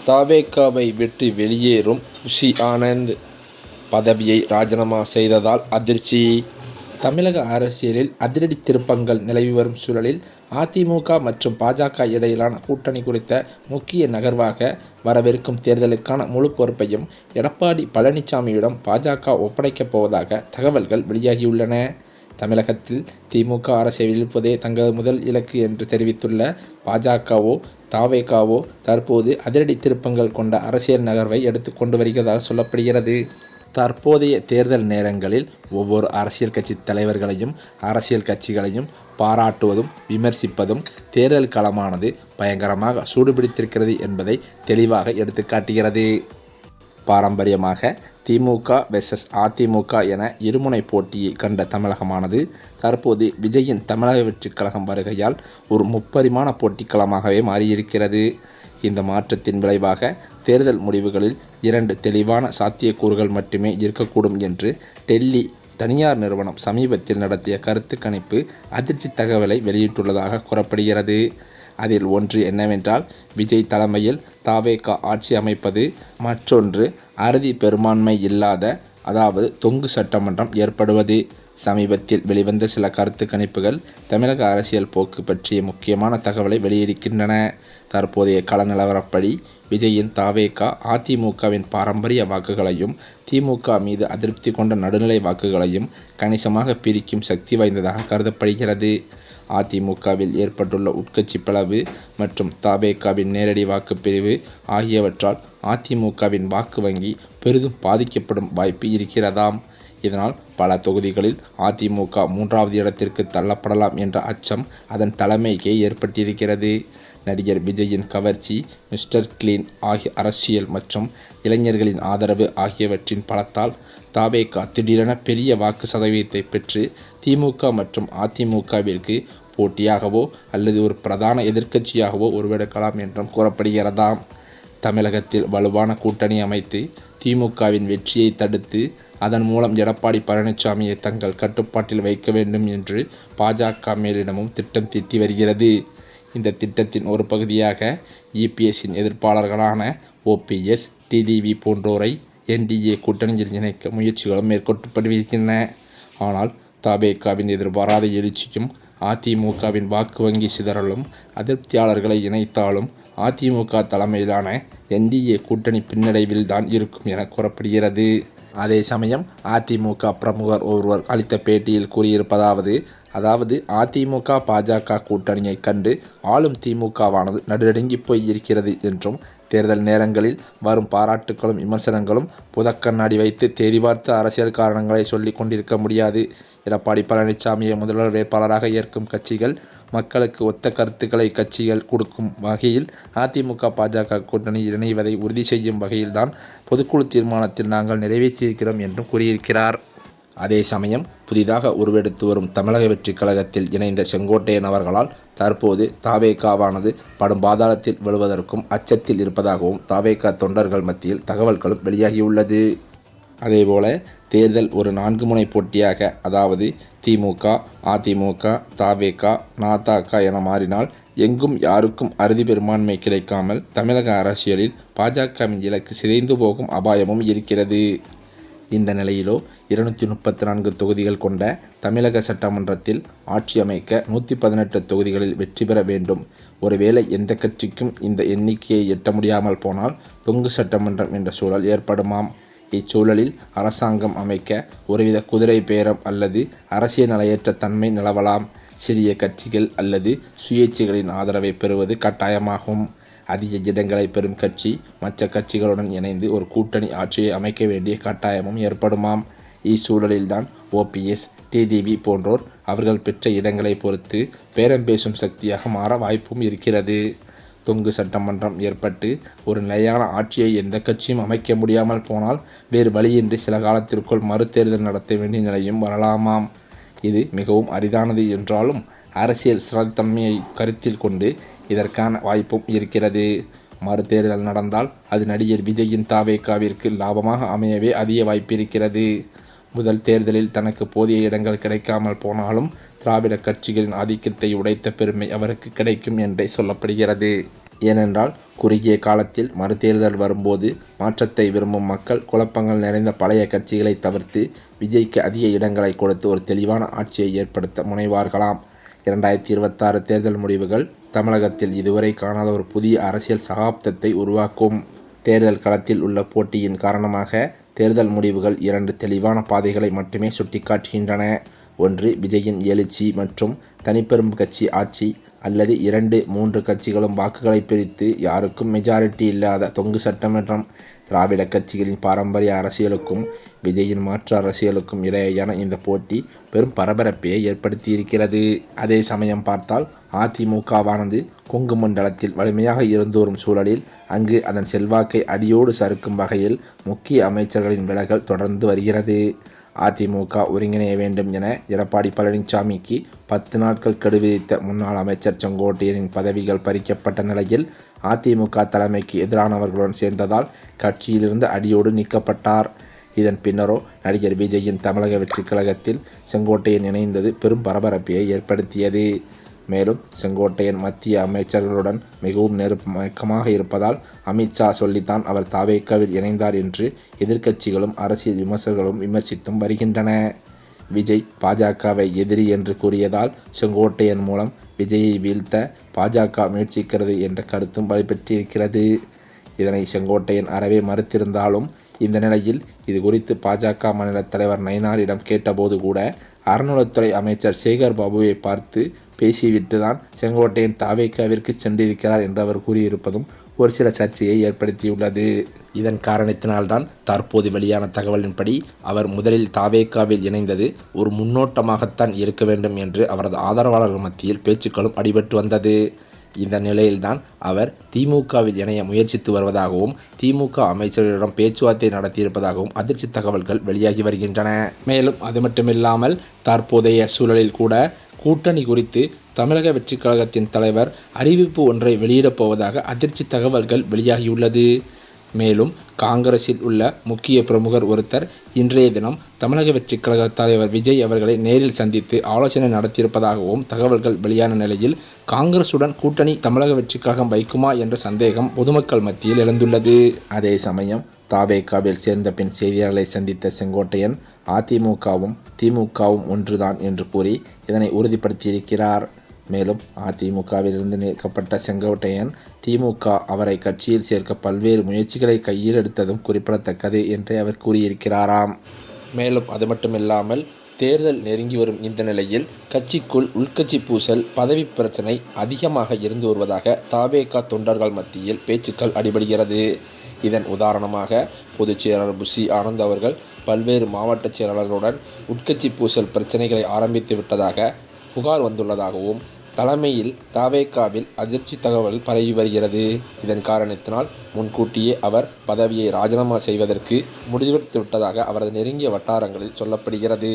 தவேகாவை விட்டு வெளியேறும் புஷி ஆனந்த் பதவியை ராஜினாமா செய்ததால் அதிர்ச்சி. தமிழக அரசியலில் அதிரடி திருப்பங்கள் நிலவி வரும் சூழலில் அதிமுக மற்றும் பாஜக இடையிலான கூட்டணி குறித்த முக்கிய நகர்வாக வரவிருக்கும் தேர்தலுக்கான முழு பொறுப்பையும் எடப்பாடி பழனிசாமியிடம் பாஜக ஒப்படைக்கப் போவதாக தகவல்கள் வெளியாகியுள்ளன. தமிழகத்தில் திமுக அரசை வீழ்ப்பதே தங்களது முதல் இலக்கு என்று தெரிவித்துள்ள பாஜகவோ தவேகாவோ தற்போது அதிரடி திருப்பங்கள் கொண்ட அரசியல் நகர்வை எடுத்து கொண்டு வருகிறதாக சொல்லப்படுகிறது. தற்போதைய தேர்தல் நேரங்களில் ஒவ்வொரு அரசியல் கட்சி தலைவர்களையும் அரசியல் கட்சிகளையும் பாராட்டுவதும் விமர்சிப்பதும் தேர்தல் களமானது பயங்கரமாக சூடுபிடித்திருக்கிறது என்பதை தெளிவாக எடுத்துக்காட்டுகிறது. பாரம்பரியமாக திமுக வெர்சஸ் அதிமுக என இருமுனை போட்டியை கண்ட தமிழகமானது தற்போது விஜயின் தமிழக வெற்றிக் கழகம் வருகையால் ஒரு முப்பரிமாண போட்டிக்களமாகவே மாறியிருக்கிறது. இந்த மாற்றத்தின் விளைவாக தேர்தல் முடிவுகளில் 2 தெளிவான சாத்தியக்கூறுகள் மட்டுமே இருக்கக்கூடும் என்று டெல்லி தனியார் நிறுவனம் சமீபத்தில் நடத்திய கருத்து கணிப்பு அதிர்ச்சி தகவலை வெளியிட்டுள்ளதாக கூறப்படுகிறது. அதில் ஒன்று என்னவென்றால் விஜய் தலைமையில் தவேகா ஆட்சி அமைப்பது, மற்றொன்று அறுதி பெரும்பான்மை இல்லாத அதாவது தொங்கு சட்டமன்றம் ஏற்படுவது. சமீபத்தில் வெளிவந்த சில கருத்து கணிப்புகள் தமிழக அரசியல் போக்கு பற்றிய முக்கியமான தகவலை வெளியிடுகின்றன. தற்போதைய கள நிலவரப்படி விஜயின் தவேகா அதிமுகவின் பாரம்பரிய வாக்குகளையும் திமுக மீது அதிருப்தி கொண்ட நடுநிலை வாக்குகளையும் கணிசமாக பிரிக்கும் சக்தி வாய்ந்ததாக கருதப்படுகிறது. அதிமுகவில் ஏற்பட்டுள்ள உட்கட்சி பிளவு மற்றும் தவேகாவின் நேரடி வாக்குப்பிரிவு ஆகியவற்றால் அதிமுகவின் வாக்கு வங்கி பெரிதும் பாதிக்கப்படும் வாய்ப்பு இருக்கிறதாம். இதனால் பல தொகுதிகளில் அதிமுக 3வது இடத்திற்கு தள்ளப்படலாம் என்ற அச்சம் அதன் தலைமைக்கே ஏற்பட்டிருக்கிறது. நடிகர் விஜயின் கவர்ச்சி, மிஸ்டர் கிளீன் ஆகிய அரசியல் மற்றும் இளைஞர்களின் ஆதரவு ஆகியவற்றின் பலத்தால் தவேகா திடீரென பெரிய வாக்கு சதவீதத்தை பெற்று திமுக மற்றும் அதிமுகவிற்கு போட்டியாகவோ அல்லது ஒரு பிரதான எதிர்க்கட்சியாகவோ உருவெடுக்கலாம் என்றும் கூறப்படுகிறதாம். தமிழகத்தில் வலுவான கூட்டணி அமைத்து திமுகவின் வெற்றியை தடுத்து அதன் மூலம் எடப்பாடி பழனிசாமியை தங்கள் கட்டுப்பாட்டில் வைக்க வேண்டும் என்று பாஜக மேலிடமும் திட்டம் தீட்டி வருகிறது. இந்த திட்டத்தின் ஒரு பகுதியாக இபிஎஸ்ஸின் எதிர்ப்பாளர்களான ஓபிஎஸ், டிடிவி போன்றோரை என்டிஏ கூட்டணியில் இணைக்க முயற்சிகளும் மேற்கொள்ளப்பட்டு வருகின்றன. ஆனால் தவேகாவின் எதிர்பாராத எழுச்சியும் அதிமுகவின் வாக்கு வங்கி சிதறலும் அதிருப்தியாளர்களை இணைத்தாலும் அதிமுக தலைமையிலான என்டிஏ கூட்டணி பின்னடைவில் தான் இருக்கும் என கூறப்படுகிறது. அதே சமயம் அதிமுக பிரமுகர் ஒருவர் அளித்த பேட்டியில் கூறியிருப்பதாவது அதிமுக பாஜக கூட்டணியை கண்டு ஆளும் திமுகவானது நடுநடுங்கி போய் இருக்கிறது என்றும் தேர்தல் நேரங்களில் வரும் பாராட்டுக்களும் விமர்சனங்களும் புதக்கண்ணாடி வைத்து தேதி பார்த்து அரசியல் காரணங்களை சொல்லிக் கொண்டிருக்க முடியாது. எடப்பாடி பழனிசாமியை முதல்வர் வேட்பாளராக ஏற்கும் கட்சிகள் மக்களுக்கு ஒத்த கருத்துக்களை கட்சிகள் கொடுக்கும் வகையில் அதிமுக பாஜக கூட்டணியில் இணைவதை உறுதி செய்யும் வகையில்தான் பொதுக்குழு தீர்மானத்தில் நாங்கள் நிறைவேற்றியிருக்கிறோம் என்றும் கூறியிருக்கிறார். அதே சமயம் புதிதாக உருவெடுத்து வரும் தமிழக வெற்றிக் கழகத்தில் இணைந்த செங்கோட்டையன் அவர்களால் தற்போது தவேகாவானது படும் பாதாளத்தில் விழுவதற்கும் அச்சத்தில் இருப்பதாகவும் தவேகா தொண்டர்கள் மத்தியில் தகவல்களும் வெளியாகியுள்ளது. அதேபோல தேர்தல் ஒரு 4 முனை போட்டியாக அதாவது திமுக, அதிமுக, தவேகா, நதக என மாறினால் எங்கும் யாருக்கும் அறுதி பெரும்பான்மை கிடைக்காமல் தமிழக அரசியலில் பாஜகவின் இலக்கு சிதைந்து போகும் அபாயமும் இருக்கிறது. இந்த நிலையிலோ 234 தொகுதிகள் கொண்ட தமிழக சட்டமன்றத்தில் ஆட்சி அமைக்க 118 தொகுதிகளில் வெற்றி பெற வேண்டும். ஒருவேளை எந்த கட்சிக்கும் இந்த எண்ணிக்கையை எட்ட முடியாமல் போனால் தொங்கு சட்டமன்றம் என்ற சூழல் ஏற்படுமாம். இச்சூழலில் அரசாங்கம் அமைக்க ஒருவித குதிரை பேரம் அல்லது அரசியல் நிலையற்ற தன்மை நிலவலாம். சிறிய கட்சிகள் அல்லது சுயேட்சைகளின் ஆதரவை பெறுவது கட்டாயமாகும். அதிக இடங்களை பெறும் கட்சி மற்ற கட்சிகளுடன் இணைந்து ஒரு கூட்டணி ஆட்சியை அமைக்க வேண்டிய கட்டாயமும் ஏற்படுமாம். இச்சூழலில்தான் ஓபிஎஸ், டிடிவி போன்றோர் அவர்கள் பெற்ற இடங்களை பொறுத்து பேரம் பேசும் சக்தியாக மாற வாய்ப்பும் இருக்கிறது. தொங்கு சட்டமன்றம் ஏற்பட்டு ஒரு நிலையான ஆட்சியை எந்த கட்சியும் அமைக்க முடியாமல் போனால் வேறு வழியின்றி சில காலத்திற்குள் மறுதேர்தல் நடத்த வேண்டிய நிலையும் வரலாமாம். இது மிகவும் அரிதானது என்றாலும் அரசியல் ஸ்திரத்தன்மையை கருத்தில் கொண்டு இதற்கான வாய்ப்பும் இருக்கிறது. மறுதேர்தல் நடந்தால் அது நடிகர் விஜயின் தவேகாவிற்கு லாபமாக அமையவே அதிக வாய்ப்பு இருக்கிறது. முதல் தேர்தலில் தனக்கு போதிய இடங்கள் கிடைக்காமல் போனாலும் திராவிட கட்சிகளின் ஆதிக்கத்தை உடைத்த பெருமை அவருக்கு கிடைக்கும் என்றே சொல்லப்படுகிறது. ஏனென்றால் குறுகிய காலத்தில் மறுதேர்தல் வரும்போது மாற்றத்தை விரும்பும் மக்கள் குழப்பங்கள் நிறைந்த பழைய கட்சிகளை தவிர்த்து விஜய்க்கு அதிக இடங்களை கொடுத்து ஒரு தெளிவான ஆட்சியை ஏற்படுத்த முனைவார்களாம். 2026 தேர்தல் முடிவுகள் தமிழகத்தில் இதுவரை காணாத ஒரு புதிய அரசியல் சகாப்தத்தை உருவாக்கும். தேர்தல் களத்தில் உள்ள போட்டியின் காரணமாக தேர்தல் முடிவுகள் 2 தெளிவான பாதைகளை மட்டுமே சுட்டிக்காட்டுகின்றன. ஒன்று விஜயின் எழுச்சி மற்றும் தனிப்பெரும் கட்சி ஆட்சி, அல்லது 2-3 கட்சிகளும் வாக்குகளை பிரித்து யாருக்கும் மெஜாரிட்டி இல்லாத தொங்கு சட்டமன்றம். திராவிட கட்சிகளின் பாரம்பரிய அரசியலுக்கும் விஜயின் மாற்று அரசியலுக்கும் இடையேயான இந்த போட்டி பெரும் பரபரப்பையை ஏற்படுத்தியிருக்கிறது. அதே சமயம் பார்த்தால் அதிமுகவானது கொங்கு மண்டலத்தில் வலிமையாக இருந்து வரும் சூழலில் அங்கு அதன் செல்வாக்கை அடியோடு சறுக்கும் வகையில் முக்கிய அமைச்சர்களின் விலகல் தொடர்ந்து வருகிறது. அதிமுக ஒருங்கிணைய வேண்டும் என எடப்பாடி பழனிசாமிக்கு 10 நாட்கள் கெடு விதித்த முன்னாள் அமைச்சர் செங்கோட்டையனின் பதவிகள் பறிக்கப்பட்ட நிலையில் அதிமுக தலைமைக்கு எதிரானவர்களுடன் சேர்ந்ததால் கட்சியிலிருந்து அடியோடு நீக்கப்பட்டார். இதன் பின்னரோ நடிகர் விஜயின் தமிழக வெற்றிக் கழகத்தில் செங்கோட்டையன் இணைந்தது பெரும் பரபரப்பை ஏற்படுத்தியது. மேலும் செங்கோட்டையன் மத்திய அமைச்சர்களுடன் மிகவும் நெருக்கமாக இருப்பதால் அமித்ஷா சொல்லித்தான் அவர் தாவேக்காவில் இணைந்தார் என்று எதிர்க்கட்சிகளும் அரசியல் விமர்சகர்களும் விமர்சித்தும் வருகின்றன. விஜய் பாஜகவை எதிரி என்று கூறியதால் செங்கோட்டையன் மூலம் விஜயை வீழ்த்த பாஜக முயற்சிக்கிறது என்ற கருத்தும் வலுப்பெற்றிருக்கிறது. இதனை செங்கோட்டையன் அறவே மறுத்திருந்தாலும் இந்த நிலையில் இது குறித்து பாஜக மாநில தலைவர் நயினாரிடம் கேட்டபோது கூட அறநிலைத்துறை அமைச்சர் சேகர் பாபுவை பார்த்து பேசிவிட்டு தான் செங்கோட்டையன் தாவேக்காவிற்கு சென்றிருக்கிறார் என்று அவர் கூறியிருப்பதும் ஒரு சில சர்ச்சையை ஏற்படுத்தியுள்ளது. இதன் காரணத்தினால்தான் தற்போது வெளியான தகவலின்படி அவர் முதலில் தாவேக்காவில் இணைந்தது ஒரு முன்னோட்டமாகத்தான் இருக்க வேண்டும் என்று அவரது ஆதரவாளர்கள் மத்தியில் பேச்சுக்களும் அடிபட்டு வந்தது. இந்த நிலையில்தான் அவர் திமுகவில் இணைய முயற்சித்து வருவதாகவும் திமுக அமைச்சர்களிடம் பேச்சுவார்த்தை நடத்தியிருப்பதாகவும் அதிர்ச்சி தகவல்கள் வெளியாகி வருகின்றன. மேலும் அது மட்டுமில்லாமல் தற்போதைய சூழலில் கூட கூட்டணி குறித்து தமிழக வெற்றிக் கழகத்தின் தலைவர் அறிவிப்பு ஒன்றை வெளியிடப் போவதாக அதிர்ச்சி தகவல்கள் வெளியாகியுள்ளது. மேலும் காங்கிரஸில் உள்ள முக்கிய பிரமுகர் ஒருத்தர் இன்றைய தினம் தமிழக வெற்றிக் கழக தலைவர் விஜய் அவர்களை நேரில் சந்தித்து ஆலோசனை நடத்தியிருப்பதாகவும் தகவல்கள் வெளியான நிலையில் காங்கிரசுடன் கூட்டணி தமிழக வெற்றிக் கழகம் வைக்குமா என்ற சந்தேகம் பொதுமக்கள் மத்தியில் எழுந்துள்ளது. அதே சமயம் தாவேக்காவில் சேர்ந்த பின் செய்தியாளர்களை சந்தித்த செங்கோட்டையன் அதிமுகவும் திமுகவும் ஒன்றுதான் என்று கூறி இதனை உறுதிப்படுத்தியிருக்கிறார். மேலும் அதிமுகவிலிருந்து நீக்கப்பட்ட செங்கோட்டையன் திமுக அவரை கட்சியில் சேர்க்க பல்வேறு முயற்சிகளை கையில் எடுத்ததும் குறிப்பிடத்தக்கது என்று அவர் கூறியிருக்கிறாராம். மேலும் அது மட்டுமில்லாமல் தேர்தல் நெருங்கி வரும் இந்த நிலையில் கட்சிக்குள் உள்கட்சி பூசல், பதவி பிரச்சனை அதிகமாக இருந்து வருவதாக தாவேகா தொண்டர்கள் மத்தியில் பேச்சுக்கள் அடிபடுகிறது. இதன் உதாரணமாக பொதுச் செயலாளர் புஷி ஆனந்த் அவர்கள் பல்வேறு மாவட்ட செயலாளர்களுடன் உட்கட்சி பூசல் பிரச்சனைகளை ஆரம்பித்து விட்டதாக புகார் வந்துள்ளதாகவும் தலைமையில் தாவேக்காவில் அதிர்ச்சி தகவல் பரவி வருகிறது. இதன் காரணத்தினால் முன்கூட்டியே அவர் பதவியை ராஜினாமா செய்வதற்கு முடிவெடுத்து விட்டதாக அவரது நெருங்கிய வட்டாரங்களில் சொல்லப்படுகிறது.